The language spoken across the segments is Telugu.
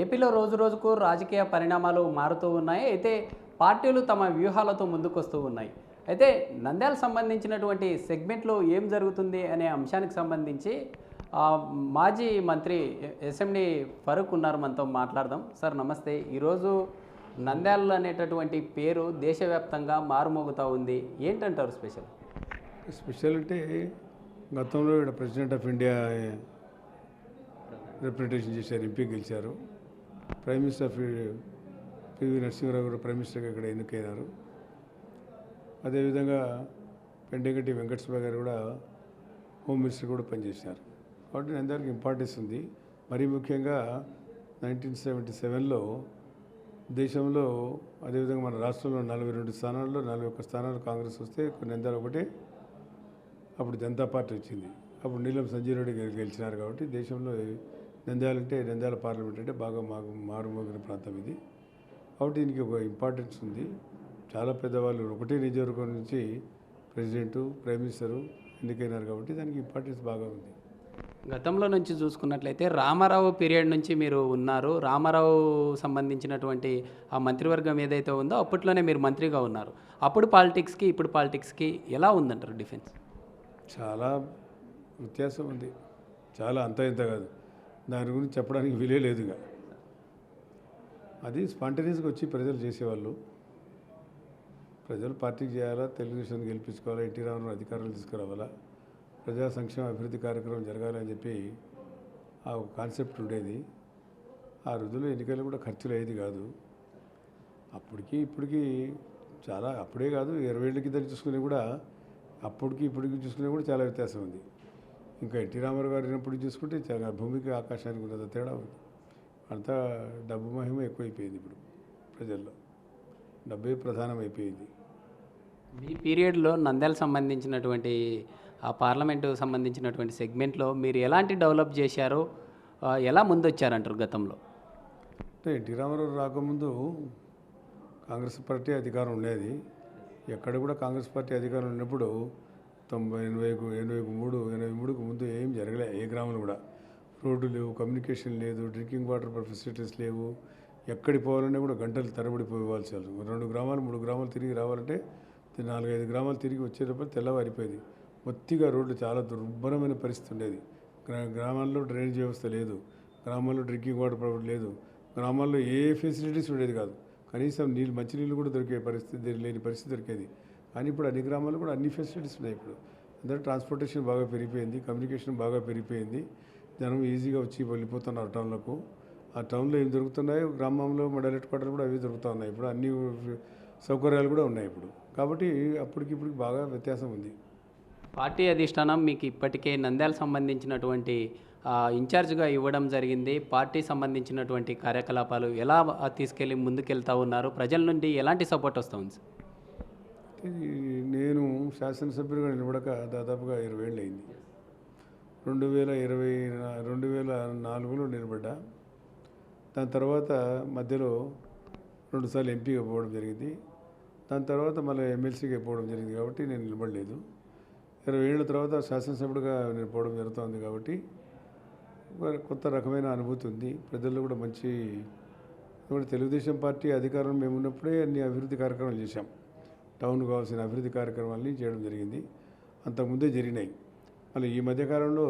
ఏపీలో రోజు రోజుకు రాజకీయ పరిణామాలు మారుతూ ఉన్నాయి. అయితే పార్టీలు తమ వ్యూహాలతో ముందుకొస్తూ ఉన్నాయి. అయితే నంద్యాల సంబంధించినటువంటి సెగ్మెంట్లో ఏం జరుగుతుంది అనే అంశానికి సంబంధించి మాజీ మంత్రి ఎస్ఎండి ఫరూక్ ఉన్నారు, మనతో మాట్లాడదాం. సార్ నమస్తే. ఈరోజు నంద్యాల అనేటటువంటి పేరు దేశవ్యాప్తంగా మారుమోగుతూ ఉంది, ఏంటంటారు స్పెషల్? స్పెషల్ అంటే గతంలో ఇక్కడ ప్రెసిడెంట్ ఆఫ్ ఇండియా రిప్రజెంటేషన్ చేశారు, ఎంపీ గెలిచారు. Prime minister of PV Narasimha Rao గారు ప్రైమ్ మినిస్టర్గా ఇక్కడ ఎన్నికైనారు. అదేవిధంగా పెండగంటి వెంకటస్వామి గారు కూడా హోమ్ మినిస్టర్ కూడా పనిచేశారు. కాబట్టి నంద్యాలకు ఇంపార్టెన్స్ ఉంది. మరీ ముఖ్యంగా 1977లో దేశంలో అదేవిధంగా మన రాష్ట్రంలో 42 స్థానాల్లో 41 స్థానాలు కాంగ్రెస్ వస్తే నంద్యాల ఒకటే అప్పుడు జనతా పార్టీ వచ్చింది. అప్పుడు నీలం సంజయ్ రెడ్డి గారు గెలిచినారు. కాబట్టి దేశంలో నంద్యాల అంటే నంద్యాల పార్లమెంట్ అంటే బాగా మారుమోగిన ప్రాంతం ఇది. కాబట్టి దీనికి ఒక ఇంపార్టెన్స్ ఉంది. చాలా పెద్దవాళ్ళు ఒకటే నియోజకవర్గం నుంచి ప్రెసిడెంటు ప్రైమ్ మినిస్టరు ఎన్నికైనారు. కాబట్టి దానికి ఇంపార్టెన్స్ బాగా ఉంది. గతంలో నుంచి చూసుకున్నట్లయితే రామారావు పీరియడ్ నుంచి మీరు ఉన్నారు. రామారావు సంబంధించినటువంటి ఆ మంత్రివర్గం ఏదైతే ఉందో అప్పట్లోనే మీరు మంత్రిగా ఉన్నారు. అప్పుడు పాలిటిక్స్కి ఇప్పుడు పాలిటిక్స్కి ఎలా ఉందంటారు డిఫరెన్స్? చాలా వ్యత్యాసం ఉంది. చాలా అంత ఇంత కాదు. దాని గురించి చెప్పడానికి వీలే లేదుగా. అది స్పాంటేనియస్గా వచ్చి ప్రజలు చేసేవాళ్ళు. ప్రజలు పార్టీకి చేయాలా, తెలుగుదేశం గెలిపించుకోవాలా, ఎన్టీ రామారావు అధికారులు తీసుకురావాలా, ప్రజా సంక్షేమ అభివృద్ధి కార్యక్రమం జరగాలని చెప్పి ఆ ఒక కాన్సెప్ట్ ఉండేది. ఆ రోజుల్లో ఎన్నికలు కూడా ఖర్చులు అయ్యేది కాదు. అప్పటికి ఇప్పటికీ చాలా, అప్పుడే కాదు 20 ఏళ్ళ కింద చూసుకునే కూడా అప్పటికి ఇప్పటికి చూసుకునే కూడా చాలా వ్యత్యాసం ఉంది. ఇంకా ఎన్టీ రామారావు గారు ఉన్నప్పుడు చూసుకుంటే చాలా భూమికి ఆకాశానికి ఉన్నంత తేడా ఉంది. అంతా డబ్బు మహిమ ఎక్కువైపోయింది. ఇప్పుడు ప్రజల్లో డబ్బే ప్రధానం అయిపోయింది. మీ పీరియడ్లో నంద్యాల సంబంధించినటువంటి ఆ పార్లమెంటు సంబంధించినటువంటి సెగ్మెంట్లో మీరు ఎలాంటి డెవలప్ చేశారో, ఎలా ముందొచ్చారంటారు గతంలో? అంటే ఎన్టీ రామారావు రాకముందు కాంగ్రెస్ పార్టీ అధికారం ఉండేది. ఎక్కడ కూడా కాంగ్రెస్ పార్టీ అధికారం ఉన్నప్పుడు 83కు ముందు ఏం జరగలే. ఏ గ్రామంలో కూడా రోడ్డు లేవు, కమ్యూనికేషన్ లేదు, డ్రింకింగ్ వాటర్ ఫెసిలిటీస్ లేవు. ఎక్కడికి పోవాలన్నా కూడా గంటలు తరబడి పోవాల్సి వాళ్ళు. 2 గ్రామాలు 3 గ్రామాలు తిరిగి రావాలంటే 4-5 గ్రామాలు తిరిగి వచ్చేటప్పుడు తెల్లవారిపోయింది. మొత్తిగా రోడ్లు చాలా దుర్భరమైన పరిస్థితి ఉండేది. గ్రామాల్లో డ్రైనేజ్ వ్యవస్థ లేదు, గ్రామాల్లో డ్రింకింగ్ వాటర్ ప్రాబ్లం లేదు, గ్రామాల్లో ఏ ఫెసిలిటీస్ ఉండేది కాదు. కనీసం మంచినీళ్ళు కూడా దొరికే పరిస్థితి లేని పరిస్థితి దొరికేది. కానీ ఇప్పుడు అన్ని గ్రామాల్లో కూడా అన్ని ఫెసిలిటీస్ ఉన్నాయి. ఇప్పుడు అందరూ ట్రాన్స్పోర్టేషన్ బాగా పెరిగిపోయింది, కమ్యూనికేషన్ బాగా పెరిగిపోయింది. జనం ఈజీగా వచ్చి వెళ్ళిపోతున్నారు టౌన్లకు. ఆ టౌన్లో ఏం దొరుకుతున్నాయో గ్రామంలో హెడ్ క్వార్టర్లు కూడా అవి దొరుకుతూ ఉన్నాయి. ఇప్పుడు అన్ని సౌకర్యాలు కూడా ఉన్నాయి ఇప్పుడు. కాబట్టి అప్పటికిప్పటికి బాగా వ్యత్యాసం ఉంది. పార్టీ అధిష్టానం మీకు ఇప్పటికే నంద్యాల సంబంధించినటువంటి ఇన్ఛార్జ్గా ఇవ్వడం జరిగింది. పార్టీ సంబంధించినటువంటి కార్యకలాపాలు ఎలా తీసుకెళ్ళి ముందుకెళ్తూ ఉన్నారు? ప్రజల నుండి ఎలాంటి సపోర్ట్ వస్తుంది? నేను శాసనసభ్యుడిగా నిలబడక దాదాపుగా 20 ఏళ్ళు అయింది. 2004లో నిలబడ్డా. దాని తర్వాత మధ్యలో 2 సార్లు ఎంపీగా పోవడం జరిగింది. దాని తర్వాత మళ్ళీ ఎమ్మెల్సీగా పోవడం జరిగింది. కాబట్టి నేను నిలబడలేదు. 20 ఏళ్ళ తర్వాత శాసనసభ్యుడిగా నేను పోవడం జరుగుతుంది. కాబట్టి కొత్త రకమైన అనుభూతి ఉంది. ప్రజల్లో కూడా మంచి, తెలుగుదేశం పార్టీ అధికారం మేము ఉన్నప్పుడే అన్ని అభివృద్ధి కార్యక్రమాలు చేశాం. టౌన్ కావాల్సిన అభివృద్ధి కార్యక్రమాలని చేయడం జరిగింది. అంతకుముందే జరిగినాయి. మళ్ళీ ఈ మధ్యకాలంలో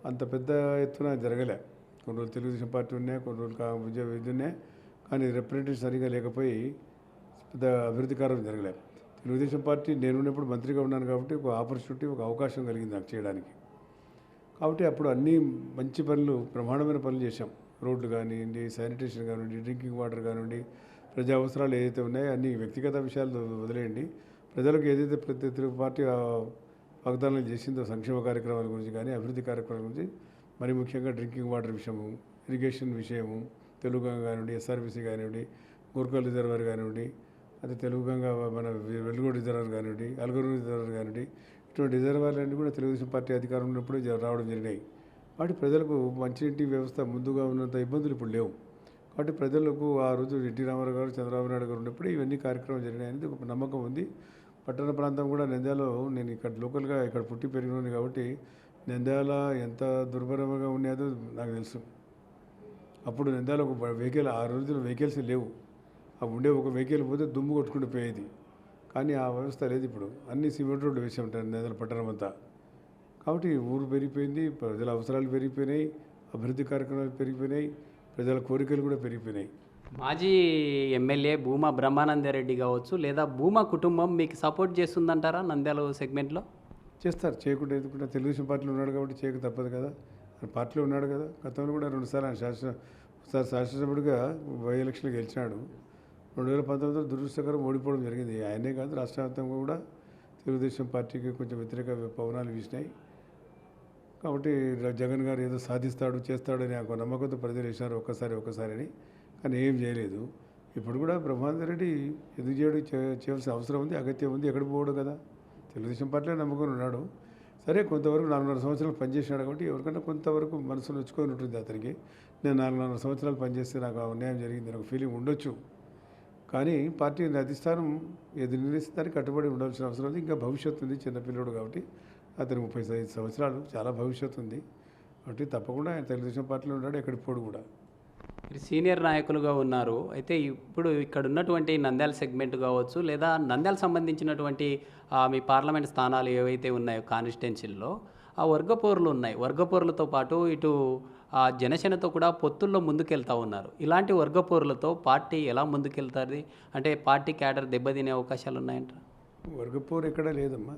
అంత పెద్ద ఎత్తున జరగలే. కొన్ని రోజులు తెలుగుదేశం పార్టీ ఉన్నాయి, కొన్ని రోజులు ఇది ఉన్నాయి. కానీ రిప్రజెంటేటివ్ సరిగా లేకపోయి పెద్ద అభివృద్ధి కార్యం జరగలే. తెలుగుదేశం పార్టీ నేను ఉన్నప్పుడు మంత్రిగా ఉన్నాను కాబట్టి ఒక ఆపర్చునిటీ, ఒక అవకాశం కలిగింది నాకు చేయడానికి. కాబట్టి అప్పుడు అన్ని మంచి పనులు, బ్రహ్మాండమైన పనులు చేశాం. రోడ్లు కానివ్వండి, శానిటేషన్ కానివ్వండి, డ్రింకింగ్ వాటర్ కానివ్వండి, ప్రజా అవసరాలు ఏదైతే ఉన్నాయో అన్ని వ్యక్తిగత విషయాలు వదిలేయండి. ప్రజలకు ఏదైతే ప్రతి తెలుగు పార్టీ వాగ్దానాలు చేసిందో సంక్షేమ కార్యక్రమాల గురించి కానీ, అభివృద్ధి కార్యక్రమాల గురించి, మరి ముఖ్యంగా డ్రింకింగ్ వాటర్ విషయము, ఇరిగేషన్ విషయము, తెలుగుగంగ కానివ్వండి, ఎస్ఆర్బీసీ కానివ్వండి, గోర్కల్ రిజర్వర్ కానివ్వండి, అదే తెలుగుగంగ మన వెలుగోడు రిజర్వర్ కానివ్వండి, అల్గూరు రిజర్వర్ కానివ్వండి, ఇటువంటి రిజర్వాయర్లన్నీ కూడా తెలుగుదేశం పార్టీ అధికారం ఉన్నప్పుడే రావడం జరిగినాయి. వాటి ప్రజలకు మంచినీటి వ్యవస్థ ముందుగా ఉన్నంత ఇబ్బందులు ఇప్పుడు లేవు. కాబట్టి ప్రజలకు ఆ రోజు ఎన్టీ రామారావు గారు, చంద్రబాబు నాయుడు గారు ఉన్నప్పుడు ఇవన్నీ కార్యక్రమం జరిగినాయనేది ఒక నమ్మకం ఉంది. పట్టణ ప్రాంతం కూడా నంద్యాలలో, నేను ఇక్కడ లోకల్గా ఇక్కడ పుట్టి పెరిగినాను కాబట్టి నంద్యాల ఎంత దుర్భరంగా ఉండేదో నాకు తెలుసు. అప్పుడు నంద్యాల ఒక వెహికల్ ఆ రోజుల్లో వెహికల్స్ లేవు. ఆ ఉండే ఒక వెహికల్ పోతే దుమ్ము కొట్టుకుంటూ పోయేది. కానీ ఆ వ్యవస్థ లేదు ఇప్పుడు. అన్ని సిమెంట్ రోడ్లు వేసి ఉంటారు నంద్యాల పట్టణం అంతా. కాబట్టి ఊరు పెరిగిపోయింది, ప్రజల అవసరాలు పెరిగిపోయినాయి, అభివృద్ధి కార్యక్రమాలు పెరిగిపోయినాయి, ప్రజల కోరికలు కూడా పెరిగిపోయినాయి. మాజీ ఎమ్మెల్యే భూమా బ్రహ్మానందరెడ్డి కావచ్చు లేదా భూమా కుటుంబం మీకు సపోర్ట్ చేస్తుందంటారా నంద్యాల సెగ్మెంట్లో? చేస్తారు, చేయకుండా ఎందుకుంటే తెలుగుదేశం పార్టీలో ఉన్నాడు కాబట్టి చేయక తప్పదు కదా. ఆయన పార్టీలో ఉన్నాడు కదా. గతంలో కూడా 2 సార్లు ఆయన ఒకసారి శాసనసభ్యుడిగా బై ఎలక్షన్లు గెలిచినాడు. 2019లో దురదృష్టకరం ఓడిపోవడం జరిగింది. ఆయనే కాదు రాష్ట్ర వ్యాప్తంగా కూడా తెలుగుదేశం పార్టీకి కొంచెం వ్యతిరేక పవనాలు వీసినాయి. కాబట్టి జగన్ గారు ఏదో సాధిస్తాడు చేస్తాడని ఒక నమ్మకంతో ప్రజలు వేసినారు ఒక్కసారి అని. కానీ ఏం చేయలేదు. ఇప్పుడు కూడా బ్రహ్మానందరెడ్డి ఎందుకు చేయాల్సిన అవసరం ఉంది, అగత్యం ఉంది, ఎక్కడికి పోవడం కదా. తెలుగుదేశం పార్టీలో నమ్మకం ఉన్నాడు. సరే కొంతవరకు 4.5 సంవత్సరాలు పనిచేసినాడు కాబట్టి ఎవరికన్నా కొంతవరకు మనసులో నొచ్చుకొని ఉంటుంది అతనికి. నేను 4.5 సంవత్సరాలు పనిచేస్తే నాకు అన్యాయం జరిగింది నాకు ఫీలింగ్ ఉండొచ్చు. కానీ పార్టీ అధిష్టానం ఏది నిర్ణయిస్తే దానికి కట్టుబడి ఉండాల్సిన అవసరం ఉంది. ఇంకా భవిష్యత్తు ఉంది, చిన్నపిల్లడు కాబట్టి అతను 35 సంవత్సరాలు చాలా భవిష్యత్తు ఉంది. కాబట్టి తప్పకుండా ఆయన తెలుగుదేశం పార్టీలో ఉన్నాడు, ఎక్కడికి పోడు కూడా. మీరు సీనియర్ నాయకులుగా ఉన్నారు. అయితే ఇప్పుడు ఇక్కడ ఉన్నటువంటి నంద్యాల సెగ్మెంట్ కావచ్చు లేదా నంద్యాల సంబంధించినటువంటి మీ పార్లమెంట్ స్థానాలు ఏవైతే ఉన్నాయో కాన్స్టిట్యున్సీల్లో ఆ వర్గపోరులు ఉన్నాయి. వర్గపోరులతో పాటు ఇటు జనసేనతో కూడా పొత్తుల్లో ముందుకెళ్తూ ఉన్నారు. ఇలాంటి వర్గపోరులతో పార్టీ ఎలా ముందుకెళ్తుంది? అంటే పార్టీ క్యాడర్ దెబ్బతినే అవకాశాలు ఉన్నాయంటారా? వర్గపోరు ఎక్కడా లేదమ్మా.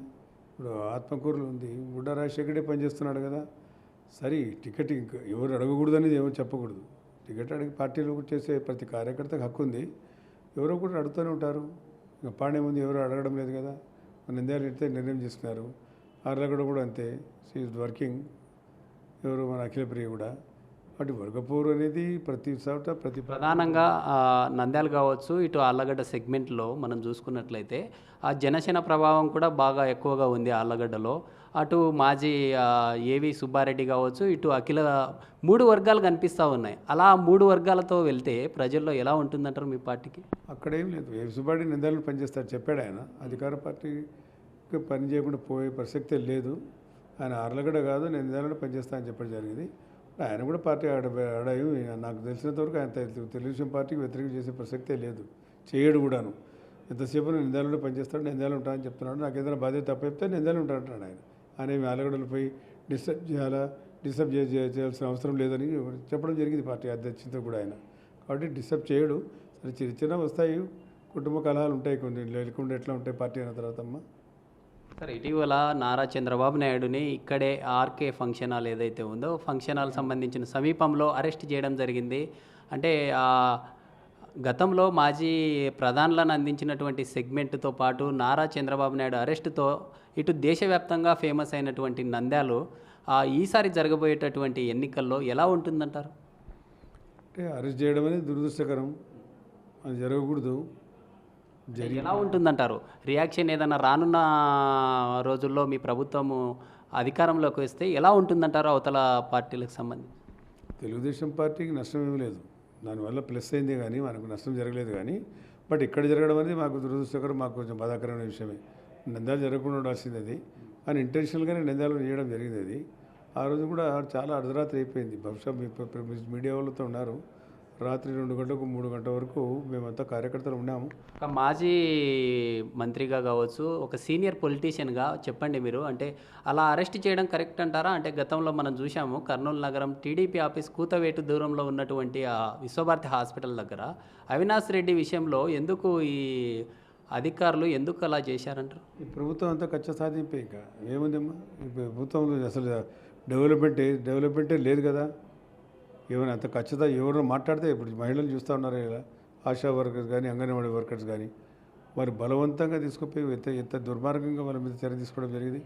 ఇప్పుడు ఆత్మకూరులో ఉంది, బుడ్డ రాజశేఖరే పనిచేస్తున్నాడు కదా. సరే టికెట్ ఇంకా ఎవరు అడగకూడదు అనేది ఎవరు చెప్పకూడదు. టికెట్ అడిగి పార్టీలో చేసే ప్రతి కార్యకర్తకు హక్కు ఉంది. ఎవరో కూడా అడుగుతూనే ఉంటారు. ఇంకా పాడే ముందు ఎవరు అడగడం లేదు కదా. నంద్యాల అయితే నిర్ణయం చేసుకున్నారు. ఆర్లగడ్డ కూడా అంతే, షీఈ్ వర్కింగ్. ఎవరు మన అఖిలప్రియ కూడా. వాటి వర్గపోరు అనేది ప్రతి చోట ప్రధానంగా నంద్యాల కావచ్చు ఇటు ఆళ్ళగడ్డ సెగ్మెంట్లో మనం చూసుకున్నట్లయితే ఆ జనసేన ప్రభావం కూడా బాగా ఎక్కువగా ఉంది ఆళ్ళగడ్డలో. అటు మాజీ ఏవి సుబ్బారెడ్డి కావచ్చు ఇటు అఖిల 3 వర్గాలు కనిపిస్తూ ఉన్నాయి. అలా 3 వర్గాలతో వెళ్తే ప్రజల్లో ఎలా ఉంటుందంటారు మీ పార్టీకి? అక్కడేం లేదు. ఏవి సుబ్బారెడ్డి నంద్యాలలో పనిచేస్తాడు చెప్పాడు ఆయన. అధికార పార్టీకి పని చేయకుండా పోయే ప్రసక్తే లేదు. ఆయన ఆర్లగడ్డ కాదు నేను నంద్యాలలో పనిచేస్తా అని చెప్పడం జరిగింది. ఆయన కూడా పార్టీ ఆడాయి. నాకు తెలిసినంతవరకు ఆయన తెలుగుదేశం పార్టీకి వ్యతిరేకం చేసే ప్రసక్తే లేదు, చేయడు కూడాను. ఎంతసేపు నంద్యాలలో పనిచేస్తాడు, నంద్యాల ఉంటానని చెప్తున్నాడు. నాకు ఏదైనా బాధ్యత తప్ప చెప్తే నంద్యాల ఉంటానంటాడు ఆయన. ఆయన ఏమి ఆలగడలు పోయి డిస్టర్బ్ చేయాల్సిన అవసరం లేదని చెప్పడం జరిగింది పార్టీ అధ్యక్షులతో కూడా ఆయన. కాబట్టి డిస్టర్బ్ చేయడు. సరే చిన్న చిన్న వస్తాయి, కుటుంబ కలహాలు ఉంటాయి, కొన్ని లేకుండా ఎట్లా ఉంటాయి పార్టీ అయిన తర్వాత అమ్మ. సార్ ఇటీవల నారా చంద్రబాబు నాయుడుని ఇక్కడే ఆర్కే ఫంక్షన్ హాల్ ఏదైతే ఉందో ఫంక్షన్ హాల్ సంబంధించిన సమీపంలో అరెస్ట్ చేయడం జరిగింది. అంటే గతంలో మాజీ ప్రధానులను అందించినటువంటి సెగ్మెంట్తో పాటు నారా చంద్రబాబు నాయుడు అరెస్టుతో ఇటు దేశవ్యాప్తంగా ఫేమస్ అయినటువంటి నంద్యాలు ఈసారి జరగబోయేటటువంటి ఎన్నికల్లో ఎలా ఉంటుందంటారు? అంటే అరెస్ట్ చేయడం అనేది దురదృష్టకరం, అది జరగకూడదు. ఎలా ఉంటుందంటారు రియాక్షన్? ఏదైనా రానున్న రోజుల్లో మీ ప్రభుత్వము అధికారంలోకి వస్తే ఎలా ఉంటుందంటారు అవతల పార్టీలకు సంబంధించి? తెలుగుదేశం పార్టీకి నష్టం ఏమీ లేదు, దానివల్ల ప్లస్ అయిందే కానీ మనకు నష్టం జరగలేదు. కానీ బట్ ఇక్కడ జరగడం అనేది మాకు దురదృష్టకరం, మాకు కొంచెం బాధాకరమైన విషయమే. నంద్యాల జరగకుండా ఉండాల్సింది అది, కానీ ఇంటెన్షనల్గానే నంద్యాలలో చేయడం జరిగింది. అది ఆ రోజు కూడా చాలా అర్ధరాత్రి అయిపోయింది. బహుశా మీడియా వాళ్ళతో ఉన్నారు. రాత్రి 2 గంటలకు 3 గంటల వరకు మేమంతా కార్యకర్తలు ఉన్నాము. ఒక మాజీ మంత్రిగా కావచ్చు, ఒక సీనియర్ పొలిటీషియన్గా చెప్పండి మీరు, అంటే అలా అరెస్ట్ చేయడం కరెక్ట్ అంటారా? అంటే గతంలో మనం చూసాము కర్నూలు నగరం టీడీపీ ఆఫీస్ కూతవేటు దూరంలో ఉన్నటువంటి ఆ విశ్వభారతి హాస్పిటల్ దగ్గర అవినాష్ రెడ్డి విషయంలో ఎందుకు ఈ అధికారులు ఎందుకు అలా చేశారంటారు? ఈ ప్రభుత్వం అంతా కచ్చ సాధింపే, ఇంకా ఏముందమ్మా ఈ ప్రభుత్వంలో అసలు డెవలప్మెంటే లేదు కదా. ఏమైనా అంత ఖచ్చితంగా ఎవరైనా మాట్లాడితే ఇప్పుడు మహిళలు చూస్తూ ఉన్నారు ఇలా, ఆశా వర్కర్స్ కానీ అంగన్వాడీ వర్కర్స్ కానీ వారు బలవంతంగా తీసుకుపోయి ఎంత దుర్మార్గంగా వాళ్ళ మీద చర్య తీసుకోవడం జరిగింది.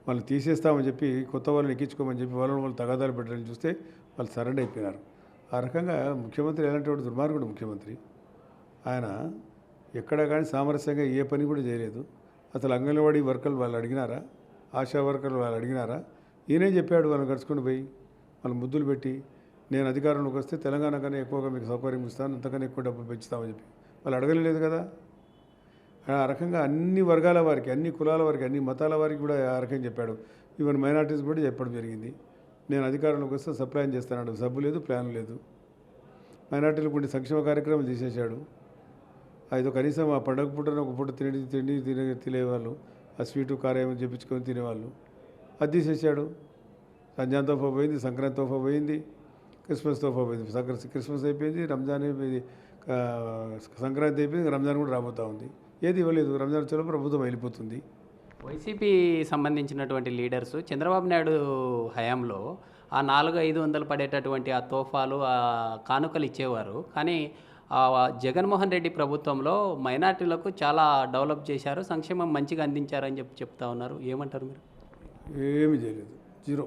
వాళ్ళు తీసేస్తామని చెప్పి కొత్త వాళ్ళని ఎక్కించుకోమని చెప్పి వాళ్ళు తగాదాలు పెట్టాలని చూస్తే వాళ్ళు సరెండర్ అయిపోయినారు. ఆ రకంగా ముఖ్యమంత్రి ఎలాంటి వాడు దుర్మార్గుడు ముఖ్యమంత్రి. ఆయన ఎక్కడ కానీ సామరస్యంగా ఏ పని కూడా చేయలేదు. అసలు అంగన్వాడీ వర్కర్లు వాళ్ళు అడిగినారా, ఆశా వర్కర్లు వాళ్ళు అడిగినారా? ఈయనే చెప్పాడు వాళ్ళని గడుచుకొని పోయి వాళ్ళు ముద్దులు పెట్టి, నేను అధికారంలోకి వస్తే తెలంగాణ కన్నా ఎక్కువగా మీకు సౌకర్యం ఇస్తాను, అంతకన్నా ఎక్కువ డబ్బులు పెంచుతామని చెప్పి వాళ్ళు అడగలేదు కదా. ఆ రకంగా అన్ని వర్గాల వారికి, అన్ని కులాల వారికి, అన్ని మతాల వారికి కూడా ఆ రకంగా చెప్పాడు. ఈవెన్ మైనార్టీస్ కూడా చెప్పడం జరిగింది. నేను అధికారంలోకి వస్తే సప్లై చేస్తాను, సబ్బు లేదు, ప్లాన్ లేదు. మైనార్టీలకు కొన్ని సంక్షేమ కార్యక్రమాలు తీసేశాడు. అది కనీసం ఆ పండగ పూటన ఒక పూట తినేవాళ్ళు, ఆ స్వీటు కారం చెప్పించుకొని తినేవాళ్ళు. అది తీసేశాడు. రంజాన్ తోఫా పోయింది, సంక్రాంతి తోఫా పోయింది, క్రిస్మస్ తోఫా పోయింది. క్రిస్మస్ అయిపోయింది, రంజాన్ అయిపోయింది, సంక్రాంతి అయిపోయింది, రంజాన్ కూడా రాబోతూ ఉంది. ఏది ఇవ్వలేదు. రంజాన్ వచ్చే ప్రభుత్వం వెళ్ళిపోతుంది. వైసీపీ సంబంధించినటువంటి లీడర్స్ చంద్రబాబు నాయుడు హయాంలో ఆ 400-500 పడేటటువంటి ఆ తోఫాలు ఆ కానుకలు ఇచ్చేవారు. కానీ జగన్మోహన్ రెడ్డి ప్రభుత్వంలో మైనార్టీలకు చాలా డెవలప్ చేశారు, సంక్షేమం మంచిగా అందించారని చెప్తా ఉన్నారు. ఏమంటారు మీరు? ఏమీ చేయలేదు, జీరో.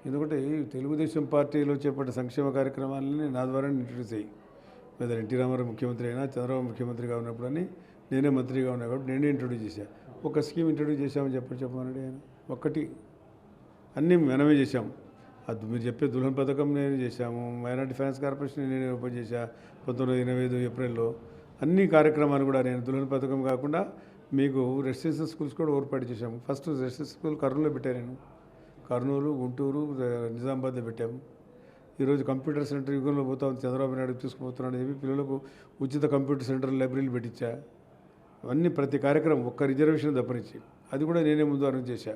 ఎందుకంటే తెలుగుదేశం పార్టీలో చేపట్టే సంక్షేమ కార్యక్రమాలని నా ద్వారా ఇంట్రడ్యూస్ అయ్యి, లేదా ఎన్టీ రామారావు ముఖ్యమంత్రి అయినా చంద్రబాబు ముఖ్యమంత్రిగా ఉన్నప్పుడు అని నేనే మంత్రిగా ఉన్నా కాబట్టి నేనే ఇంట్రడ్యూస్ చేశాను. ఒక స్కీమ్ ఇంట్రడ్యూస్ చేశామని చెప్పమన్నాడు ఆయన. ఒక్కటి అన్నీ మనమే చేశాము. అది మీరు చెప్పే దుల్హన్ పథకం నేను చేశాము, మైనార్టీ ఫైనాన్స్ కార్పొరేషన్ నేను ఓపెన్ చేశా 1985 ఏప్రిల్లో. అన్ని కార్యక్రమాలు కూడా నేను దుల్హన్ పథకం కాకుండా మీకు రెసిడెన్షియల్ స్కూల్స్ కూడా ఏర్పాటు చేశాము. ఫస్ట్ రెసిడెన్షియల్ స్కూల్ కర్నూలులో పెట్టాను నేను. కర్నూలు, గుంటూరు, నిజామాబాద్లో పెట్టాము. ఈరోజు కంప్యూటర్ సెంటర్ యుగంలో పోతా ఉంది, చంద్రబాబు నాయుడు తీసుకుపోతున్నాడు చెప్పి పిల్లలకు ఉచిత కంప్యూటర్ సెంటర్ లైబ్రరీలు పెట్టించా. అవన్నీ ప్రతి కార్యక్రమం ఒక్క రిజర్వేషన్ తప్పనిచ్చి అది కూడా నేనే ముందు అరేంజ్ చేశా.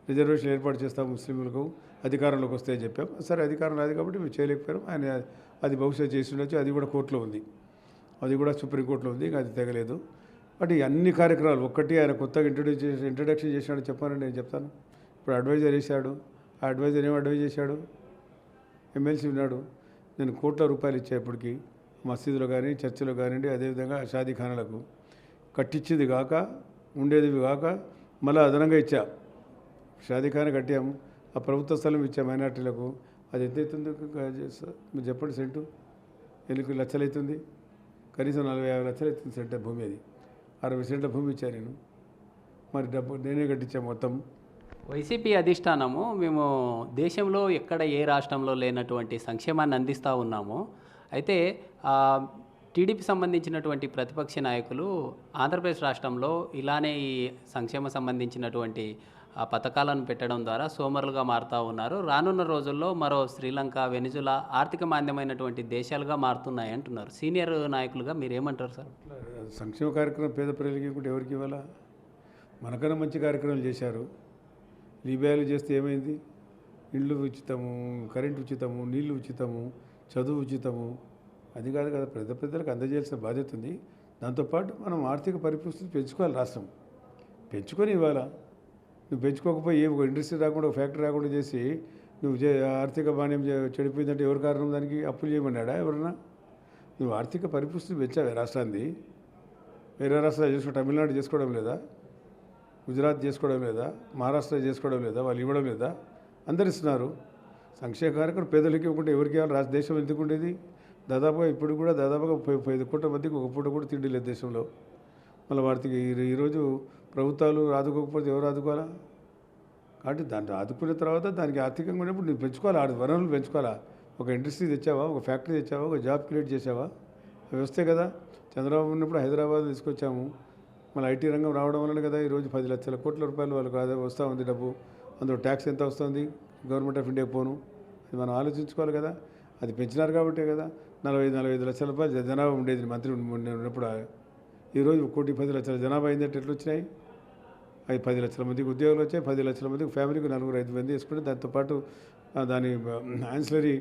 రిజర్వేషన్ ఏర్పాటు చేస్తాం ముస్లింలకు అధికారంలోకి వస్తాయని చెప్పాం. సరే అధికారం లేదు కాబట్టి మేము చేయలేకపోయాం. ఆయన అది బహుశా చేసి ఉండొచ్చు. అది కూడా కోర్టులో ఉంది, అది కూడా సుప్రీంకోర్టులో ఉంది, అది తెగలేదు. బట్ ఈ అన్ని కార్యక్రమాలు ఒక్కటి ఆయన కొత్తగా ఇంట్రడక్షన్ చేసినాడు చెప్పానండి, నేను చెప్తాను. ఇప్పుడు అడ్వైజర్ వేశాడు. ఆ అడ్వైజర్ ఏం అడ్వైజ్ చేశాడు? ఎమ్మెల్సీ ఉన్నాడు. నేను కోట్ల రూపాయలు ఇచ్చా ఇప్పటికీ మసీదులో కానీ చర్చిలో కానివ్వండి, అదేవిధంగా షాదీఖానాలకు కట్టించేది కాక ఉండేది కాక మళ్ళీ అదనంగా ఇచ్చా. షాదీఖానా కట్టాము, ఆ ప్రభుత్వ స్థలం ఇచ్చా మైనార్టీలకు. అది ఎంత అవుతుంది మీరు చెప్పండి? సెంటు ఎన్ని లక్షలు అవుతుంది? కనీసం 40-50 లక్షలు అవుతుంది సెంట్ భూమి. అది 60 సెంట్ల భూమి ఇచ్చా నేను. మరి డబ్బు నేనే కట్టించా మొత్తం. వైసీపీ అధిష్టానము మేము దేశంలో ఎక్కడ ఏ రాష్ట్రంలో లేనటువంటి సంక్షేమాన్ని అందిస్తూ ఉన్నాము. అయితే టీడీపీ సంబంధించినటువంటి ప్రతిపక్ష నాయకులు ఆంధ్రప్రదేశ్ రాష్ట్రంలో ఇలానే ఈ సంక్షేమ సంబంధించినటువంటి పథకాలను పెట్టడం ద్వారా సోమరులుగా మారుతూ ఉన్నారు. రానున్న రోజుల్లో మరో శ్రీలంక, వెనిజులా ఆర్థిక మాంద్యమైనటువంటి దేశాలుగా మారుతున్నాయి అంటున్నారు. సీనియర్ నాయకులుగా మీరేమంటారు సార్? సంక్షేమ కార్యక్రమం పేద ప్రజలకి ఇవ్వకుంటే ఎవరికి ఇవ్వాలా? మనకన్నా మంచి కార్యక్రమాలు చేశారు. లిబియాలో చేస్తే ఏమైంది? ఇళ్ళు ఉచితము, కరెంటు ఉచితము, నీళ్లు ఉచితము, చదువు ఉచితము. అది కాదు కదా, పెద్ద పెద్దలకు అందజేయాల్సిన బాధ్యత ఉంది. దాంతోపాటు మనం ఆర్థిక పరిపుష్టిని పెంచుకోవాలి. రాష్ట్రం పెంచుకొని ఇవ్వాలా. నువ్వు పెంచుకోకపోయి ఒక ఇండస్ట్రీ రాకుండా, ఒక ఫ్యాక్టరీ రాకుండా చేసి నువ్వు ఆర్థిక బాణ్యం చెడిపోయిందంటే ఎవరు కారణం? దానికి అప్పులు చేయమన్నాడా ఎవరన్నా? నువ్వు ఆర్థిక పరిపుష్టిని పెంచావే రాష్ట్రాన్ని. వేరే రాష్ట్రాలు చేసుకోవడం, తమిళనాడు చేసుకోవడం లేదా? గుజరాత్ చేసుకోవడం లేదా? మహారాష్ట్ర చేసుకోవడం లేదా? వాళ్ళు ఇవ్వడం లేదా? అందరు ఇస్తున్నారు. సంక్షేమ కార్యక్రమం పేదలకి ఇవ్వకుంటే ఎవరికి ఇవ్వాలి? దేశం ఎందుకు ఉండేది? దాదాపుగా ఇప్పుడు కూడా దాదాపుగా 5 కోట్ల మందికి ఒక పూట కూడా తిండి లేదు దేశంలో. మళ్ళీ వాటికి ఈరోజు ప్రభుత్వాలు ఆదుకోకపోతే ఎవరు ఆదుకోవాలా? కాబట్టి దాంట్లో ఆదుకున్న తర్వాత దానికి ఆర్థికంగా ఉన్నప్పుడు నువ్వు పెంచుకోవాలి, వనరులు పెంచుకోవాలా. ఒక ఇండస్ట్రీ తెచ్చావా, ఒక ఫ్యాక్టరీ తెచ్చావా, ఒక జాబ్ క్రియేట్ చేసావా? అవి వస్తే కదా. చంద్రబాబు ఉన్నప్పుడు హైదరాబాద్ తీసుకొచ్చాము. మళ్ళీ ఐటీ రంగం రావడం వలన కదా ఈరోజు 10 లక్షల కోట్ల రూపాయలు వాళ్ళకు వస్తూ ఉంది డబ్బు. అందులో ట్యాక్స్ ఎంత వస్తుంది గవర్నమెంట్ ఆఫ్ ఇండియా పోను? అది మనం ఆలోచించుకోవాలి కదా. అది పెంచినారు కాబట్టే కదా 45 లక్షల రూపాయలు జనాభా ఉండేది మంత్రి ఉన్నప్పుడు. ఈరోజు 1,10,00,000 జనాభా అయిందంటే ఎట్లా వచ్చినాయి? 10 లక్షల మందికి ఉద్యోగాలు వచ్చాయి, 10 లక్షల మందికి ఫ్యామిలీకి 4-5 మంది వేసుకుంటే దాంతోపాటు దాని యాన్సిలరీ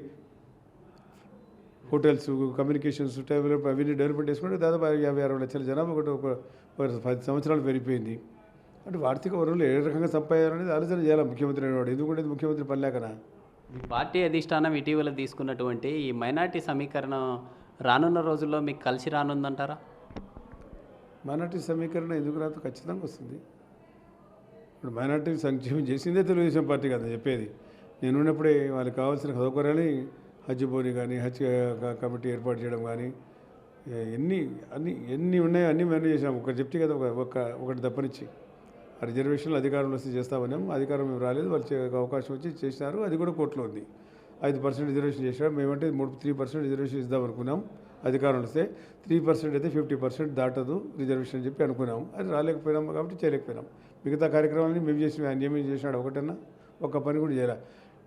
హోటల్స్, కమ్యూనికేషన్స్, డెవలప్ అవన్నీ డెవలప్మెంట్ చేసుకుంటే దాదాపు 50-60 లక్షల జనాభా ఒక 10 సంవత్సరాలు పెరిగిపోయింది. అంటే ఆర్థిక వనరులు ఏ రకంగా సంపాదించాలనేది ఆలోచన చేయాలి ముఖ్యమంత్రి అనేవాడు. ఎందుకంటే ముఖ్యమంత్రి పని లేకనా? పార్టీ అధిష్టానం ఇటీవల తీసుకున్నటువంటి ఈ మైనార్టీ సమీకరణ రానున్న రోజుల్లో మీకు కలిసి రానుందంటారా? మైనార్టీ సమీకరణ ఎందుకు రాదు? ఖచ్చితంగా వస్తుంది. ఇప్పుడు మైనార్టీ సంక్షేమం చేసిందే తెలుగుదేశం పార్టీ కదా చెప్పేది. నేను ఉన్నప్పుడే వాళ్ళకి కావాల్సిన సౌకర్యాలు హజ్ బోని కానీ, హజ్ కమిటీ ఏర్పాటు చేయడం కానీ, ఎన్ని ఉన్నాయో అన్నీ మేము చేసాము. ఒకటి చెప్తే కదా, ఒకటి తప్పనిచ్చి ఆ రిజర్వేషన్లు అధికారంలో వస్తే చేస్తామన్నాము. అధికారం మేము రాలేదు, వాళ్ళు అవకాశం వచ్చి చేసినారు. అది కూడా కోర్టులో ఉంది. 5% రిజర్వేషన్ చేశారు. మేమంటే 3% రిజర్వేషన్ ఇద్దాం అనుకున్నాం. అధికారంలో వస్తే 3% అయితే 50% దాటదు రిజర్వేషన్ అని చెప్పి అనుకున్నాం. అది రాలేకపోయినాం కాబట్టి చేయలేకపోయినాం. మిగతా కార్యక్రమాలని మేము చేసి ఆయన ఏమేమి చేసినాడు ఒకటన్నా ఒక్క పని కూడా చేయాలి.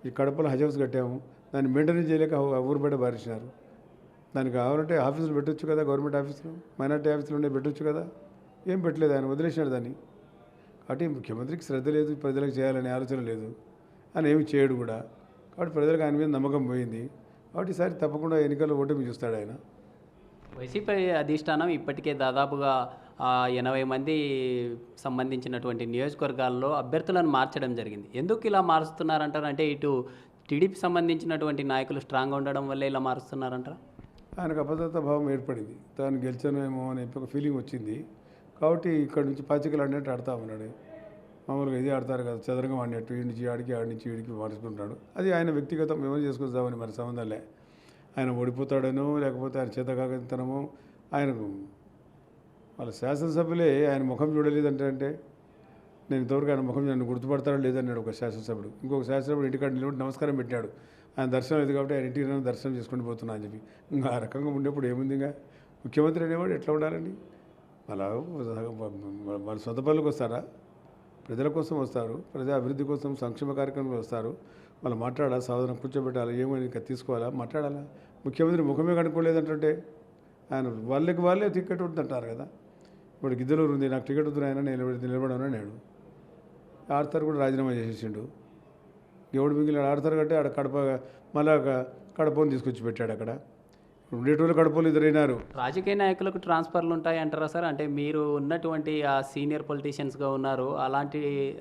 ఈ కడపలో హజ్ హౌస్ కట్టాము, దాన్ని మెయింటెనెన్స్ చేయలేక ఊరు బయట బారేసినారు. దానికి కావాలంటే ఆఫీసులు పెట్టొచ్చు కదా, గవర్నమెంట్ ఆఫీసులు, మైనార్టీ ఆఫీసులు ఉండే పెట్టొచ్చు కదా. ఏం పెట్టలేదు, ఆయన వదిలేసినాడు దాన్ని. కాబట్టి ముఖ్యమంత్రికి శ్రద్ధ లేదు, ప్రజలకు చేయాలనే ఆలోచన లేదు, ఆయన ఏమి చేయడు కూడా. కాబట్టి ప్రజలకు ఆయన మీద నమ్మకం పోయింది. కాబట్టి ఈసారి తప్పకుండా ఎన్నికల్లో ఓటమి చూస్తాడు ఆయన. వైసీపీ అధిష్టానం ఇప్పటికే దాదాపుగా 80 మంది సంబంధించినటువంటి నియోజకవర్గాల్లో అభ్యర్థులను మార్చడం జరిగింది. ఎందుకు ఇలా మారుస్తున్నారంటారు? అంటే ఇటు టీడీపీ సంబంధించినటువంటి నాయకులు స్ట్రాంగ్గా ఉండడం వల్లే ఇలా మారుస్తున్నారంటారా? ఆయనకు అభద్రతా భావం ఏర్పడింది, తాను గెలిచానేమో అనే ఒక ఫీలింగ్ వచ్చింది. కాబట్టి ఇక్కడ నుంచి పాచికలు ఆడినట్టు ఆడుతూ ఉన్నాడు. మామూలుగా ఇది ఆడతారు కదా, చదరంగం ఆడినట్టు ఈ నుంచి ఆడికి, ఆడి నుంచి వీడికి మార్చుకుంటాడు. అది ఆయన వ్యక్తిగతం, ఏమైనా చేసుకొద్దామని మన సంబంధాలే. ఆయన ఓడిపోతాడనో లేకపోతే ఆయన చేతకాగతనమో, ఆయనకు వాళ్ళ శాసనసభ్యులే ఆయన ముఖం చూడలేదంటే నేను ఇంతవరకు ఆయన ముఖం నన్ను గుర్తుపడతాడో లేదన్నాడు ఒక శాసనసభ్యుడు. ఇంకొక శాసనసభ్యుడు ఇంటికాడ నిలబడి నమస్కారం పెట్టాడు. ఆయన దర్శనం లేదు కాబట్టి ఆయన ఇంటికి నన్ను దర్శనం చేసుకుని పోతున్నా అని చెప్పి. ఇంకా ఆ రకంగా ఉండేప్పుడు ఏముంది? ఇంకా ముఖ్యమంత్రి అనేవాడు ఎట్లా ఉండాలండి? అలా వాళ్ళ సొంత పనులకు వస్తారా? ప్రజల కోసం వస్తారు, ప్రజా అభివృద్ధి కోసం సంక్షేమ కార్యక్రమాలు వస్తారు. వాళ్ళు మాట్లాడాలా, సాధన కూర్చోబెట్టాలా, ఏమని ఇంకా తీసుకోవాలా, మాట్లాడాలా. ముఖ్యమంత్రి ముఖమే కనుక్కోలేదంటే ఆయన వాళ్ళే టికెట్ ఉంటుంటారు కదా. ఇప్పుడు గిద్దలూరు ఉంది, నాకు టికెట్ వద్దు ఆయన, నేను నిలబడను అన్నాడు. ఆడతారు కూడా రాజీనామా చేసేసిండు. ఎవడు మిగిలిన ఆడతారు కంటే ఆడ కడప, మళ్ళా కడపని తీసుకొచ్చి పెట్టాడు. అక్కడ ఉండేటోళ్ళు కడపలు ఇద్దరైనారు. రాజకీయ నాయకులకు ట్రాన్స్ఫర్లు ఉంటాయి అంటారా సార్? అంటే మీరు ఉన్నటువంటి ఆ సీనియర్ పొలిటీషియన్స్గా ఉన్నారు, అలాంటి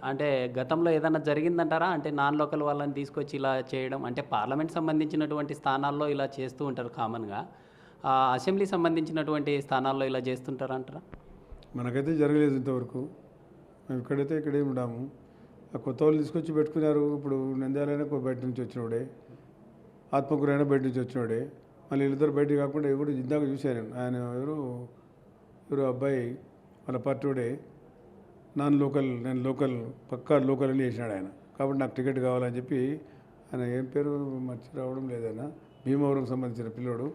అంటే గతంలో ఏదైనా జరిగిందంటారా? అంటే నాన్ లోకల్ వాళ్ళని తీసుకొచ్చి ఇలా చేయడం, అంటే పార్లమెంట్ సంబంధించినటువంటి స్థానాల్లో ఇలా చేస్తూ ఉంటారు కామన్గా, అసెంబ్లీ సంబంధించినటువంటి స్థానాల్లో ఇలా చేస్తుంటారా అంటారా? మనకైతే జరగలేదు ఇంతవరకు. మేము ఇక్కడేమి ఉన్నాము. ఆ కొత్త వాళ్ళు తీసుకొచ్చి పెట్టుకున్నారు. ఇప్పుడు నంద్యాలైనా బయట నుంచి వచ్చినోడే, ఆత్మకూరైనా బయట నుంచి వచ్చినోడే. మళ్ళీ వీళ్ళిద్దరు బయట కాకుండా ఎవరు ఇందాక చూశాను, ఆయన ఎవరు అబ్బాయి వాళ్ళ పార్టీడే నాన్ లోకల్, నేను లోకల్ పక్కా లోకల్ అని వేసినాడు ఆయన. కాబట్టి నాకు టికెట్ కావాలని చెప్పి ఆయన ఏం పేరు మర్చి రావడం లేదన్నా, భీమవరం సంబంధించిన పిల్లోడు,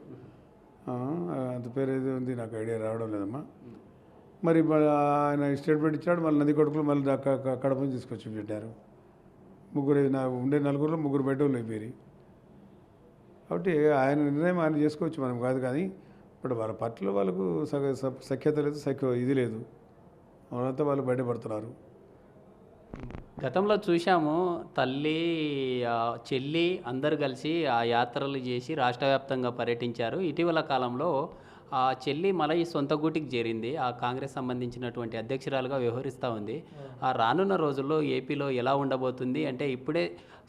అంత పేరు ఏదో ఉంది, నాకు ఐడియా రావడం లేదమ్మా. మరి ఆయన స్టేట్మెంట్ ఇచ్చాడు. మళ్ళీ నంది కొడుకులు మళ్ళీ కడపని తీసుకొచ్చి పెట్టారు. ముగ్గురు ఉండే నలుగురులో ముగ్గురు బయట వాళ్ళు అయిపోయి. కాబట్టి ఆయన నిర్ణయం ఆయన చేసుకోవచ్చు, మనం కాదు. కానీ ఇప్పుడు వాళ్ళ పార్టీలో వాళ్ళకు సఖ్యత లేదు, ఇది లేదు, వాళ్ళంతా వాళ్ళు బయటపడుతున్నారు. గతంలో చూశాము, తల్లి చెల్లి అందరు కలిసి ఆ యాత్రలు చేసి రాష్ట్ర వ్యాప్తంగా పర్యటించారు. ఇటీవల కాలంలో ఆ చెల్లి మళ్ళీ సొంత గూటికి చేరింది, ఆ కాంగ్రెస్ సంబంధించినటువంటి అధ్యక్షురాలుగా వ్యవహరిస్తూ ఉంది. ఆ రానున్న రోజుల్లో ఏపీలో ఎలా ఉండబోతుంది అంటే, ఇప్పుడే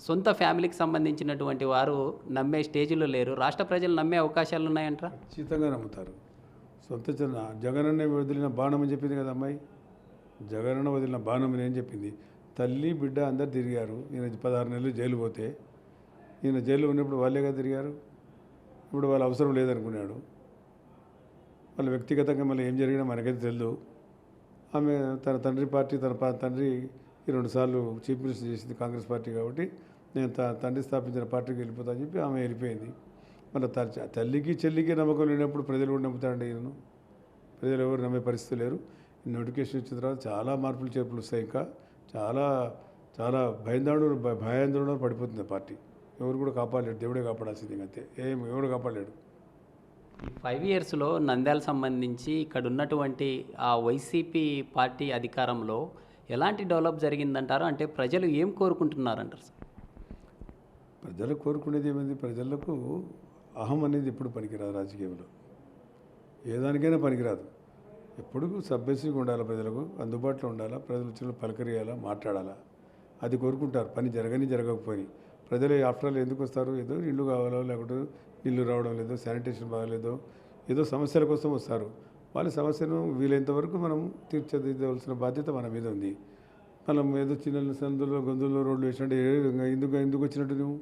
సొంత ఫ్యామిలీకి సంబంధించినటువంటి వారు నమ్మే స్టేజ్లో లేరు, రాష్ట్ర ప్రజలు నమ్మే అవకాశాలు ఉన్నాయంటారా? ఖచ్చితంగా నమ్ముతారు. సొంత జగనన్న వదిలిన బాణం అని చెప్పింది కదా అమ్మాయి. జగనన్న వదిలిన బాణం అని ఏం చెప్పింది? తల్లి బిడ్డ అందరు తిరిగారు. ఈయన 16 నెలలు జైలు పోతే, ఈయన జైల్లో ఉన్నప్పుడు వాళ్ళేగా తిరిగారు. ఇప్పుడు వాళ్ళ అవసరం లేదనుకున్నాడు. వాళ్ళ వ్యక్తిగతంగా మళ్ళీ ఏం జరిగినా మనకైతే తెలియదు. ఆమె తన తండ్రి పార్టీ, తన తండ్రి 2 సార్లు చీఫ్ మినిస్టర్ చేసింది కాంగ్రెస్ పార్టీ. కాబట్టి నేను తండ్రి స్థాపించిన పార్టీకి వెళ్ళిపోతా అని చెప్పి ఆమె వెళ్ళిపోయింది. మళ్ళీ తల్లికి చెల్లికి నమ్మకం లేనప్పుడు ప్రజలు కూడా నమ్ముతారండి ఈయనను? ప్రజలు ఎవరు నమ్మే పరిస్థితి లేరు. నోటిఫికేషన్ వచ్చిన తర్వాత చాలా మార్పులు చేర్పులు వస్తాయి. ఇంకా చాలా చాలా భయాందోళన పడిపోతుంది పార్టీ. ఎవరు కూడా కాపాడలేడు, దేవుడే కాపాడాల్సింది. అంతే, ఎవరు కాపాడలేడు. 5 ఇయర్స్లో నంద్యాల సంబంధించి ఇక్కడ ఉన్నటువంటి ఆ వైసీపీ పార్టీ అధికారంలో ఎలాంటి డెవలప్ జరిగిందంటారు? అంటే ప్రజలు ఏం కోరుకుంటున్నారంటారు సార్? ప్రజలు కోరుకునేది ఏమైంది? ప్రజలకు అహం అనేది ఎప్పుడు పనికిరాదు. రాజకీయంలో ఏ దానికైనా పనికిరాదు. ఎప్పుడు సభ్యసిగా ఉండాలి, ప్రజలకు అందుబాటులో ఉండాలా, ప్రజలు వచ్చిన పలకరియాలా, మాట్లాడాలా, అది కోరుకుంటారు. పని జరగకపోయి ప్రజలు ఆఫ్టర్ ఆల్ ఎందుకు వస్తారు? ఏదో ఇల్లు కావాలో, లేకపోతే ఇల్లు రావడం లేదో, శానిటేషన్ బాగాలేదో, ఏదో సమస్యల కోసం వస్తారు. వాళ్ళ సమస్యను వీలైనంత వరకు మనం తీర్చిదిద్దవలసిన బాధ్యత మన మీద ఉంది. మనం ఏదో చిన్న సందులో గొంతుల్లో రోడ్లు వేసినట్టు ఎందుకు వచ్చినట్టు నువ్వు?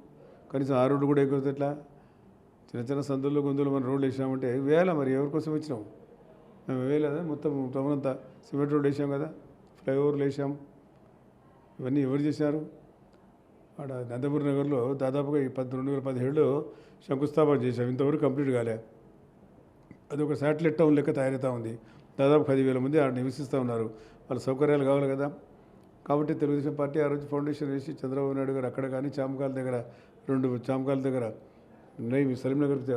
కనీసం ఆ రోడ్డు కూడా ఎక్కడితే ఎట్లా? చిన్న సందుల్లో గొంతులు మనం రోడ్లు వేసామంటే వేయాలా? మరి ఎవరి కోసం వచ్చినాము? మేము వేయలేదా? మొత్తం టౌనంతా సిమెంట్ రోడ్డు వేసాం కదా, ఫ్లైఓవర్లు వేసాం. ఇవన్నీ ఎవరు చేశారు? ఆడ నందమూరి నగర్లో దాదాపుగా 2017లో శంకుస్థాపన చేశాం. ఇంతవరకు కంప్లీట్ కాలే. అది ఒక శాటిలైట్ టౌన్ లెక్క తయారవుతూ ఉంది. దాదాపు 10,000 మంది ఆడ నివసిస్తూ ఉన్నారు. వాళ్ళ సౌకర్యాలు కావాలి కదా. కాబట్టి తెలుగుదేశం పార్టీ ఆ రోజు ఫౌండేషన్ వేసి చంద్రబాబు నాయుడు గారు అక్కడ కానీ చామకాల దగ్గర 2 చామకాల దగ్గర ఉన్నాయి, సలీంనగర్కి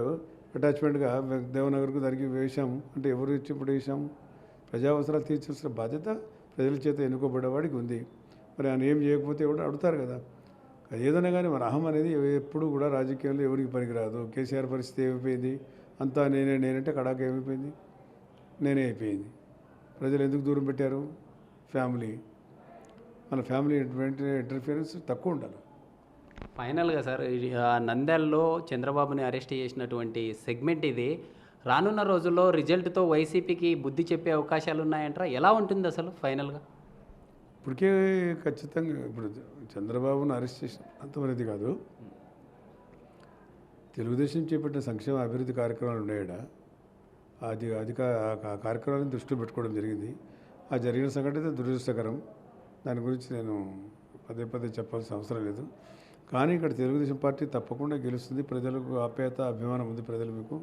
అటాచ్మెంట్గా దేవనగర్కు దానికి వేశాము. అంటే ఎవరు ఇచ్చినప్పుడు వేసాము? ప్రజా అవసరాలు తీర్చాల్సిన బాధ్యత ప్రజల చేత ఎన్నుకోబడ్డవాడికి ఉంది. మరి ఆయన ఏం చేయకపోతే ఎవరు అడుగుతారు కదా. అది ఏదైనా కానీ మన అహం అనేది ఎప్పుడు కూడా రాజకీయాల్లో ఎవరికి పనికిరాదు. కేసీఆర్ పరిస్థితి ఏమైపోయింది? అంతా నేనంటే కడాక ఏమైపోయింది? నేనే అయిపోయింది. ప్రజలు ఎందుకు దూరం పెట్టారు? ఫ్యామిలీ. మన ఫ్యామిలీ ఇంటర్ఫియరెన్స్ తక్కువ ఉండాలి. ఫైనల్గా సార్ నంద్యాలలో చంద్రబాబుని అరెస్ట్ చేసినటువంటి సెగ్మెంట్ ఇది రానున్న రోజుల్లో రిజల్ట్తో వైసీపీకి బుద్ధి చెప్పే అవకాశాలు ఉన్నాయంటారా? ఎలా ఉంటుంది అసలు ఫైనల్గా? ఇప్పటికే ఖచ్చితంగా ఇప్పుడు చంద్రబాబును అరెస్ట్ చేసిన అంతవరది కాదు. తెలుగుదేశం చేపట్టిన సంక్షేమ అభివృద్ధి కార్యక్రమాలు ఉన్నాయట. ఆ కార్యక్రమాలను దృష్టిలో పెట్టుకోవడం జరిగింది. ఆ జరిగిన సంఘటన దురదృష్టకరం. దాని గురించి నేను పదే పదే చెప్పాల్సిన అవసరం లేదు. కానీ ఇక్కడ తెలుగుదేశం పార్టీ తప్పకుండా గెలుస్తుంది. ప్రజలకు ఆప్యాయత అభిమానం ఉంది ప్రజలు మీకు.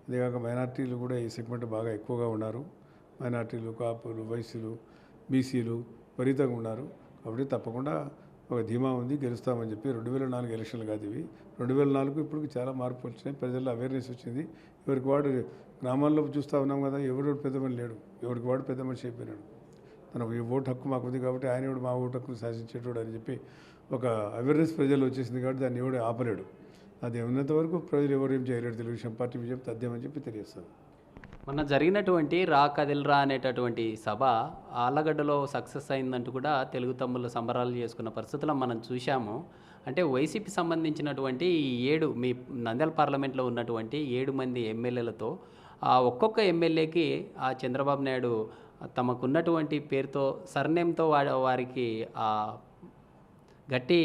అదేకాక మైనార్టీలు కూడా ఈ సెగ్మెంట్ బాగా ఎక్కువగా ఉన్నారు. మైనార్టీలు, కాపులు, వైశ్యులు, బీసీలు విపరీతంగా ఉన్నారు. కాబట్టి తప్పకుండా ఒక ధీమా ఉంది, గెలుస్తామని చెప్పి. 2004 ఎలక్షన్లు కాదు ఇవి. 2004 ఇప్పుడు చాలా మార్పు వచ్చినాయి. ప్రజల్లో అవేర్నెస్ వచ్చింది. ఎవరికి వాడు గ్రామాల్లో చూస్తూ ఉన్నాం కదా, ఎవరు పెద్ద మనిషి లేడు, ఎవరికి వాడు పెద్ద మనిషి అయిపోయినాడు. తన ఈ ఓటు హక్కు మాకు ఉంది కాబట్టి ఆయన ఎవడు మా ఓటు హక్కును శాసించేటోడు అని చెప్పి ఒక అవేర్నెస్ ప్రజలు వచ్చేసింది. కాబట్టి దాన్ని ఎవడు ఆపలేడు. అది ఉన్నంత వరకు ప్రజలు ఎవరు ఏం చేయలేడు. తెలుగుదేశం పార్టీ విజయం తథ్యమని చెప్పి తెలియస్తుంది. మొన్న జరిగినటువంటి రా కదిల్రా అనేటటువంటి సభ ఆళ్ళగడ్డలో సక్సెస్ అయిందంటూ కూడా తెలుగు తమ్ముళ్ళు సంబరాలు చేసుకున్న పరిస్థితుల్లో మనం చూశాము. అంటే వైసీపీ సంబంధించినటువంటి ఈ 7 మీ నంద్యాల పార్లమెంట్లో ఉన్నటువంటి 7 మంది ఎమ్మెల్యేలతో ఒక్కొక్క ఎమ్మెల్యేకి ఆ చంద్రబాబు నాయుడు తమకున్నటువంటి పేరుతో సర్నేమ్తో వారికి గట్టి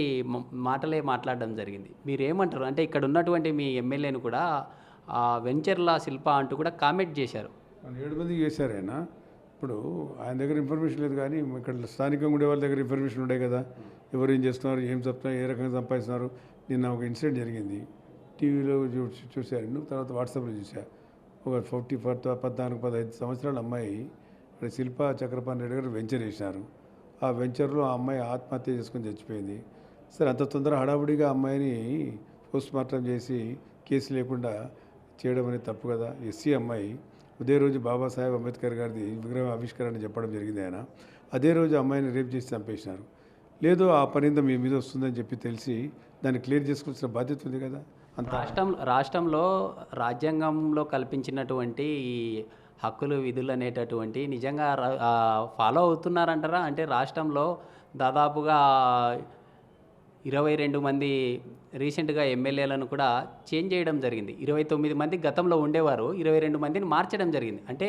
మాటలే మాట్లాడడం జరిగింది. మీరేమంటారు? అంటే ఇక్కడ ఉన్నటువంటి మీ ఎమ్మెల్యేను కూడా వెంచర్ల శిల్ప అంటూ కూడా కామెంట్ చేశారు. 7 మందికి చేశారు ఆయన. ఇప్పుడు ఆయన దగ్గర ఇన్ఫర్మేషన్ లేదు, కానీ ఇక్కడ స్థానికంగా ఉండే వాళ్ళ దగ్గర ఇన్ఫర్మేషన్ ఉండే కదా. ఎవరు ఏం చేస్తున్నారు, ఏం చెప్తున్నారు, ఏ రకంగా సంపాదిస్తున్నారు. నిన్న ఒక ఇన్సిడెంట్ జరిగింది, టీవీలో చూశాను, తర్వాత వాట్సాప్లో చూసా. ఒక 14-15 సంవత్సరాల అమ్మాయి ఇక్కడ శిల్ప చక్రపాణి రెడ్డి గారు వెంచర్ వేసినారు. ఆ వెంచర్లో ఆ అమ్మాయి ఆత్మహత్య చేసుకొని చచ్చిపోయింది. సరే, అంత తొందర హడావుడిగా అమ్మాయిని పోస్ట్ మార్టం చేసి కేసు లేకుండా చేయడం అనేది తప్పు కదా. ఎస్సీ అమ్మాయి. అదే రోజు బాబాసాహెబ్ అంబేద్కర్ గారిది విగ్రహం ఆవిష్కరణ చెప్పడం జరిగింది ఆయన. అదే రోజు అమ్మాయిని రేప్ చేసి చంపేసినారు. లేదు, ఆ పనింద మీ మీద వస్తుందని చెప్పి తెలిసి దాన్ని క్లియర్ చేసుకోవాల్సిన బాధ్యత ఉంది కదా. అంత రాష్ట్రంలో రాజ్యాంగంలో కల్పించినటువంటి ఈ హక్కులు విధులు అనేటటువంటి నిజంగా ఫాలో అవుతున్నారంటారా? అంటే రాష్ట్రంలో దాదాపుగా 22 మంది రీసెంట్గా ఎమ్మెల్యేలను కూడా చేంజ్ చేయడం జరిగింది. 29 మంది గతంలో ఉండేవారు, 22 మందిని మార్చడం జరిగింది. అంటే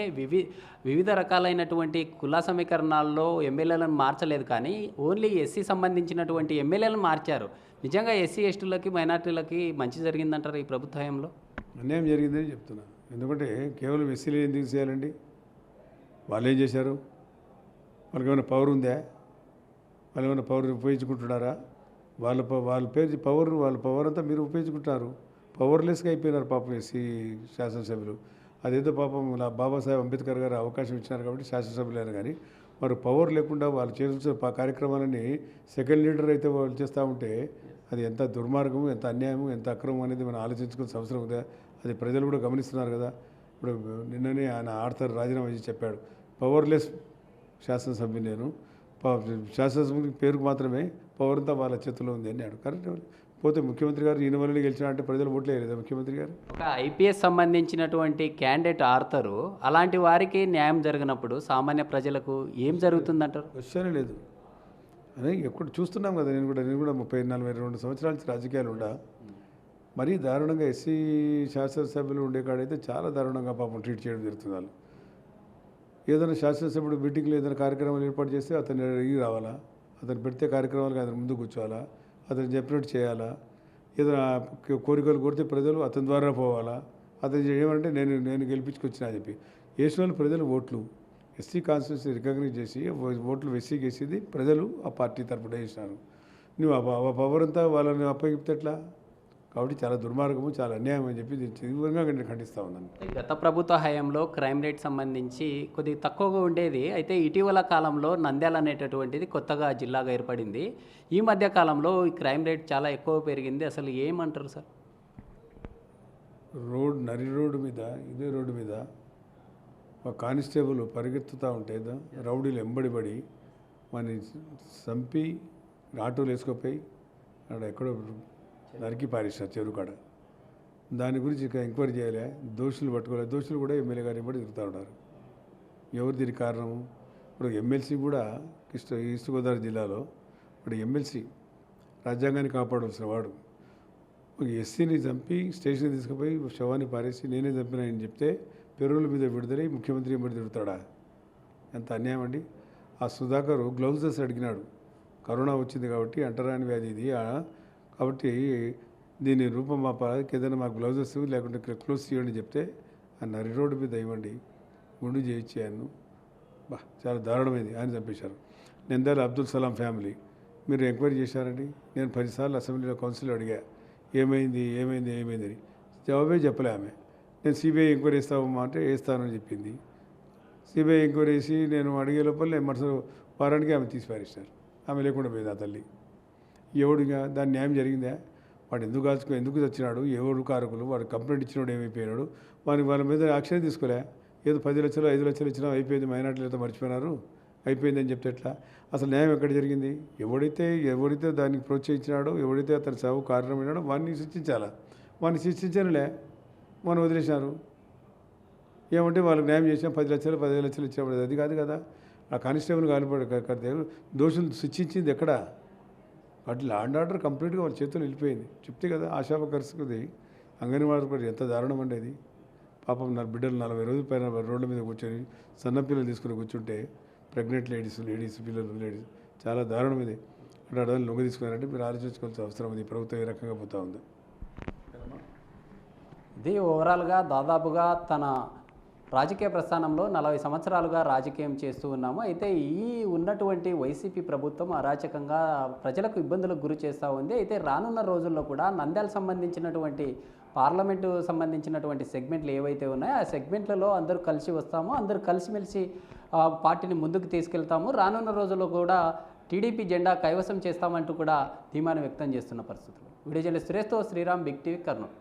వివిధ రకాలైనటువంటి కుల సమీకరణాల్లో ఎమ్మెల్యేలను మార్చలేదు, కానీ ఓన్లీ ఎస్సీ సంబంధించినటువంటి ఎమ్మెల్యేలను మార్చారు. నిజంగా ఎస్సీ ఎస్టీలకి మైనార్టీలకి మంచి జరిగిందంటారు ఈ ప్రభుత్వ హయాంలో? అన్యాయం జరిగిందని చెప్తున్నా. ఎందుకంటే కేవలం ఎస్సీలు ఎందుకు చేయాలండి? వాళ్ళు ఏం చేశారు? వాళ్ళకి ఏమైనా పవర్ ఉందా? వాళ్ళు ఏమైనా పవర్ ఉపయోగించుకుంటున్నారా? వాళ్ళ పేరు వాళ్ళ పవర్ అంతా మీరు ఉపయోగించుకుంటున్నారు. పవర్లెస్గా అయిపోయినారు పాపం ఎస్సీ శాసనసభ్యులు. అదేదో పాపం బాబాసాహెబ్ అంబేద్కర్ గారు అవకాశం ఇచ్చినారు కాబట్టి శాసనసభ్యులు అయినా, కానీ మరి పవర్ లేకుండా వాళ్ళు చేసిన కార్యక్రమాలని సెకండ్ లీడర్ అయితే వాళ్ళు చేస్తూ ఉంటే అది ఎంత దుర్మార్గము, ఎంత అన్యాయము, ఎంత అక్రమం అనేది మనం ఆలోచించుకోవాల్సిన అవసరం ఉందా? అది ప్రజలు కూడా గమనిస్తున్నారు కదా. ఇప్పుడు నిన్ననే ఆయన రాజీనామా చేసి చెప్పాడు, పవర్లెస్ శాసనసభ్యులు నేను, శాసనసభ్యునికి పేరుకు మాత్రమే పవర్ అంతా వాళ్ళ చేతిలో ఉంది అన్నాడు. కరెక్ట్. పోతే ముఖ్యమంత్రి గారు ఈయన వల్లనే గెలిచినా అంటే ప్రజలు ఓట్లు వేయలేదా ముఖ్యమంత్రి గారు? ఒక ఐపీఎస్ సంబంధించినటువంటి క్యాండిడేట్ ఆర్తరు అలాంటి వారికి న్యాయం జరిగినప్పుడు సామాన్య ప్రజలకు ఏం జరుగుతుందంటారు? క్వశ్చనే లేదు. అదే ఎక్కడ చూస్తున్నాం కదా. నేను కూడా 30-42 సంవత్సరాల నుంచి రాజకీయాలు ఉండా. మరీ దారుణంగా ఎస్సీ శాసనసభ్యులు ఉండే కాడైతే చాలా దారుణంగా పాపం ట్రీట్ చేయడం జరుగుతుంది. వాళ్ళు ఏదైనా శాసనసభ్యుడు మీటింగ్లో ఏదైనా కార్యక్రమాలు ఏర్పాటు చేస్తే అతను ఎగిరి రావాలా, అతను పెడితే కార్యక్రమాలకు అతను ముందు కూర్చోవాలా, అతను చెప్పినట్టు చేయాలా. ఏదైనా కోరికలు కోరితే ప్రజలు అతని ద్వారా పోవాలా. అతను ఏమంటే నేను గెలిపించుకొచ్చినా అని చెప్పి వేసిన వాళ్ళు ప్రజలు ఓట్లు ఎస్సీ కాన్స్టిట్యూన్సీ రికగ్నైజ్ చేసి ఓట్లు ఎస్సీకి వేసేది ప్రజలు ఆ పార్టీ తరపున వేసినారు. నువ్వు ఆ పవర్ అంతా వాళ్ళని అప్పగిస్తే ఎట్లా? కాబట్టి చాలా దుర్మార్గము, చాలా అన్యాయం అని చెప్పి తీవ్రంగా నేను ఖండిస్తూ ఉన్నాను. గత ప్రభుత్వ హయాంలో క్రైమ్ రేట్ సంబంధించి కొద్దిగా తక్కువగా ఉండేది. అయితే ఇటీవల కాలంలో నంద్యాల అనేటటువంటిది కొత్తగా జిల్లాగా ఏర్పడింది. ఈ మధ్య కాలంలో ఈ క్రైమ్ రేట్ చాలా ఎక్కువ పెరిగింది. అసలు ఏమంటారు సార్? నరి రోడ్డు మీద ఇదే రోడ్డు మీద ఒక కానిస్టేబుల్ పరిగెత్తుతూ ఉంటే రౌడీలు ఎంబడిపడి వాడిని చంపి ఆటోలు వేసుకుపోయి అక్కడ ఎక్కడో నరికి పారేసారు చెరువు కాడ. దాని గురించి ఇంకా ఎంక్వైరీ చేయలే, దోషులు పట్టుకోలేదు. దోషులు కూడా ఎమ్మెల్యే గారు ఎంబడి తిరుగుతూ ఉన్నారు. ఎవరు దీనికి కారణము? ఇప్పుడు ఎమ్మెల్సీ కూడా ఈస్ట్ గోదావరి జిల్లాలో ఇప్పుడు ఎమ్మెల్సీ రాజ్యాంగాన్ని కాపాడవలసిన వాడు ఒక ఎస్సీని చంపి స్టేషన్కి తీసుకుపోయి శవాన్ని పారేసి నేనే చంపినా అని చెప్తే పెరువుల మీద విడుదలై ముఖ్యమంత్రి ఎంబడి తిరుగుతాడా? ఎంత అన్యాయం అండి. ఆ సుధాకర్ గ్లౌజెస్ అడిగినాడు, కరోనా వచ్చింది కాబట్టి అంటరాని వ్యాధి ఇది కాబట్టి దీని రూపం మాపాలకి ఏదైనా మాకు గ్లౌజెస్ లేకుంటే క్లోజ్ చేయండి చెప్తే ఆ నరి రోడ్డు మీద ఇవ్వండి గుండు చేయించాను. చాలా దారుణమైంది. ఆయన చంపేశారు. నంద్యాల అబ్దుల్ సలాం ఫ్యామిలీ మీరు ఎంక్వైరీ చేశారండి? నేను 10 సార్లు అసెంబ్లీలో కౌన్సిల్ అడిగా ఏమైంది అని జవాబే చెప్పలే ఆమె. నేను సిబిఐ ఎంక్వైరీ వేస్తావమ్మా అంటే వేస్తానని చెప్పింది. సిబిఐ ఎంక్వైరీ వేసి నేను అడిగే లోపల మరుసటి వారానికి ఆమె తీసి పారేశారు. ఆమె లేకుండా పోయింది ఆ తల్లి. ఎవడుగా దాని న్యాయం జరిగిందా? వాడు ఎందుకు చచ్చినాడు? ఎవరు కారకులు? వాడు కంప్లైంట్ ఇచ్చినాడు ఏమైపోయినాడు? వాళ్ళ మీద యాక్షన్ తీసుకోలే. ఏదో 10 లక్షలు 5 లక్షలు ఇచ్చినా అయిపోయింది, మైనార్టీలతో మర్చిపోయినారు అయిపోయిందని చెప్తే ఎట్లా? అసలు న్యాయం ఎక్కడ జరిగింది? ఎవరైతే దానికి ప్రోత్సహించినాడో, ఎవరైతే అతని సాగు కారణమైనాడో వాడిని శిక్షించాలా? వాడిని శిక్షించనులే, మనం వదిలేసినారు. ఏమంటే వాళ్ళకి న్యాయం చేసాం, 10 లక్షలు 15 లక్షలు ఇచ్చినప్పుడు అది కాదు కదా. ఆ కానిస్టేబుల్ కడితే దోషులు శిక్షించింది ఎక్కడ? వాటి లా అండ్ ఆర్డర్ కంప్లీట్గా వాళ్ళ చేతులు వెళ్ళిపోయింది. చెప్తే కదా ఆశాపకరిస్తుంది. అంగన్వాడీ కూడా ఎంత దారుణం ఉండేది. పాపం నా బిడ్డలు 40 రోజుల పైన రోడ్ల మీద కూర్చొని సన్నపిల్లలు తీసుకుని కూర్చుంటే ప్రెగ్నెంట్ లేడీస్ పిల్లలు చాలా దారుణం ఇది. అంటే అడవులు లొంగ తీసుకున్నారంటే మీరు ఆలోచించుకోవాల్సిన అవసరం ఉంది. ప్రభుత్వం ఏ రకంగా పోతా ఉంది. ఇది ఓవరాల్గా దాదాపుగా తన రాజకీయ ప్రస్థానంలో 40 సంవత్సరాలుగా రాజకీయం చేస్తూ ఉన్నాము. అయితే ఈ ఉన్నటువంటి వైసీపీ ప్రభుత్వం అరాచకంగా ప్రజలకు ఇబ్బందులకు గురి చేస్తూ ఉంది. అయితే రానున్న రోజుల్లో కూడా నంద్యాల సంబంధించినటువంటి పార్లమెంటు సంబంధించినటువంటి సెగ్మెంట్లు ఏవైతే ఉన్నాయో ఆ సెగ్మెంట్లలో అందరూ కలిసి వస్తాము, అందరూ కలిసిమెలిసి పార్టీని ముందుకు తీసుకెళ్తాము. రానున్న రోజుల్లో కూడా టీడీపీ జెండా కైవసం చేస్తామంటూ కూడా ధీమాను వ్యక్తం చేస్తున్న పరిస్థితులు. వీడియో జర్నలిస్ట్ సురేష్తో శ్రీరామ్, బిగ్ టీవీ, కర్నూలు.